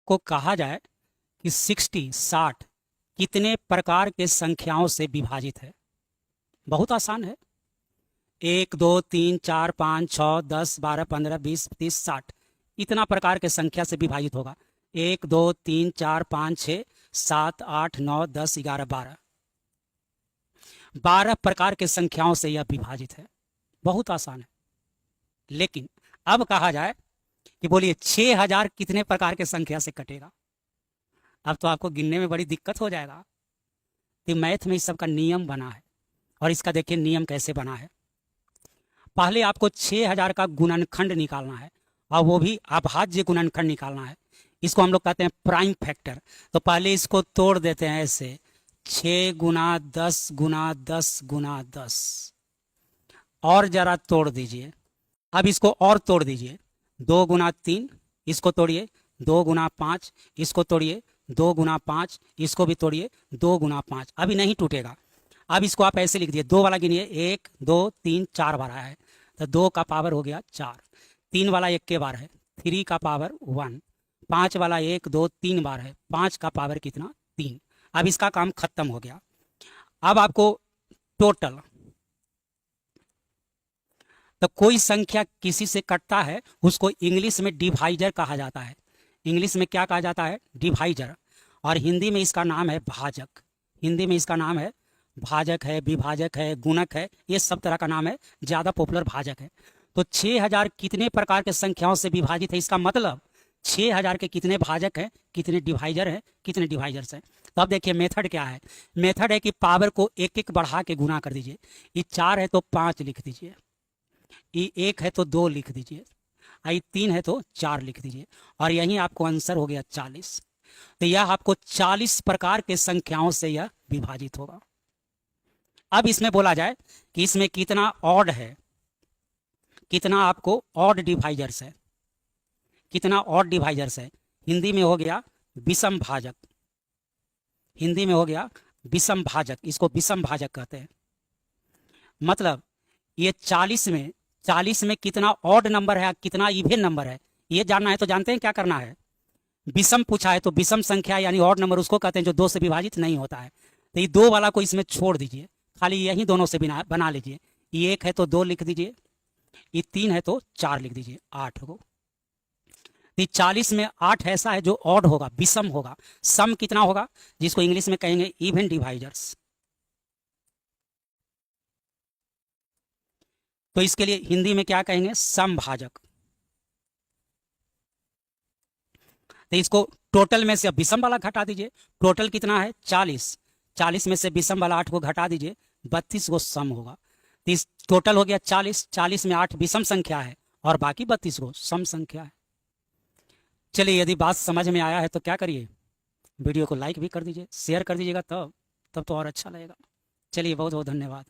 आपको कहा जाए कि 60 कितने प्रकार के संख्याओं से विभाजित है, बहुत आसान है। 1 2 3 4 5 6 10 12 15 20 30 60 इतना प्रकार के संख्या से विभाजित होगा। 1 2 3 4 5 6 7 8 9 10 11 12 प्रकार के संख्याओं से यह विभाजित है, बहुत आसान है। लेकिन अब कहा जाए कि बोलिए 6000 कितने प्रकार के संख्या से कटेगा। अब तो आपको गिनने में बड़ी दिक्कत हो जाएगा। तो मैथ में इस सब का नियम बना है, और इसका देखिए नियम कैसे बना है। पहले आपको 6000 का गुणनखंड निकालना है, और वो भी अभाज्य गुणनखंड निकालना है। इसको हम लोग कहते हैं प्राइम फैक्टर। तो पहले इसको तोड़ देते हैं ऐसे, 6 गुना 10 गुना 10 गुना 10, और जरा तोड़ दीजिए। अब इसको और तोड़ दीजिए, 2 गुना 3, इसको तोड़िए, 2 गुना 5, इसको तोड़िए, 2 गुना 5, इसको भी तोड़िए, 2 गुना 5। अभी नहीं टूटेगा। अब इसको आप ऐसे लिख दिए, 2 वाला गिनिए, 1 2 3 4 बार है, तो 2 का पावर हो गया 4। 3 वाला 1 के बार है, 3 का पावर 1। 5 वाला 1 2 3 बार है, 5 का पावर कितना, 3। अब इसका काम खत्म हो गया। अब आपको टोटल, तो कोई संख्या किसी से कटता है उसको इंग्लिश में डिवाइजर कहा जाता है। इंग्लिश में क्या कहा जाता है, डिवाइजर। और हिंदी में इसका नाम है भाजक। हिंदी में इसका नाम है भाजक है, विभाजक है, गुणक है, ये सब तरह का नाम है, ज़्यादा पॉपुलर भाजक है। तो 6000 कितने प्रकार के संख्याओं से विभाजित है, इसका मतलब 6000 के कितने भाजक हैं, कितने डिवाइजर हैं, कितने डिवाइजर्स हैं। तो अब देखिए मेथड क्या है। मेथड है कि पावर को एक एक बढ़ा के गुना कर दीजिए। ये 4 है तो 5 लिख दीजिए, ये 1 है तो 2 लिख दीजिए, ये 3 है तो 4 लिख दीजिए, और यहीं आपको आंसर हो गया 40। तो यह आपको 40 प्रकार के संख्याओं से यह विभाजित होगा। अब इसमें बोला जाए कि इसमें कितना ऑड है, कितना आपको ऑड डिवाइजर्स है, कितना ऑड डिवाइजर्स है। हिंदी में हो गया विषम भाजक, हिंदी में हो गया विषम भाजक, इसको विषम भाजक कहते हैं। मतलब ये 40 में कितना ऑड नंबर है, कितना इवन नंबर है, ये जानना है। तो जानते हैं क्या करना है, विषम पूछा है तो विषम संख्या यानी ऑड नंबर उसको कहते हैं जो 2 से विभाजित नहीं होता है। तो ये 2 वाला को इसमें छोड़ दीजिए, खाली यही दोनों से बना लीजिए। ये 1 है तो 2 लिख दीजिए, ये 3 है तो 4 लिख दीजिए, 8 को। तो 40 में 8 ऐसा है जो ऑड होगा, विषम होगा। सम कितना होगा, जिसको इंग्लिश में कहेंगे इवन डिवाइजर्स। तो इसके लिए हिंदी में क्या कहेंगे, समभाजक। तो इसको टोटल में से अब विषम वाला घटा दीजिए। टोटल कितना है 40, 40 में से विषम वाला 8 को घटा दीजिए, 32 को सम होगा। तो इस टोटल हो गया 40, 40 में 8 विषम संख्या है और बाकी 32 को सम संख्या है। चलिए, यदि बात समझ में आया है तो क्या करिए, वीडियो को लाइक भी कर दीजिए, शेयर कर दीजिएगा, तब तो और अच्छा लगेगा। चलिए, बहुत बहुत धन्यवाद।